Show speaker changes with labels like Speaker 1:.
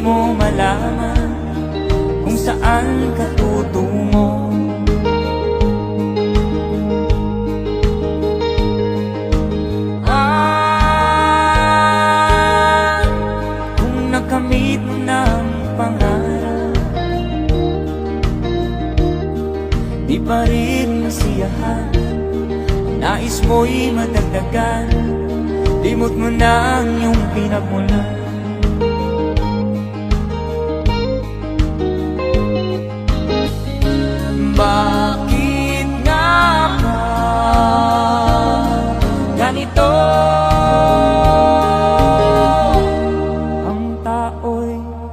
Speaker 1: mo malaman kung saan ka tutungo. Kung nakamit mo ng pangarap, di pa rin masiyahan, nais mo'y madagdagan, limot mo na ang iyong pinagmulan.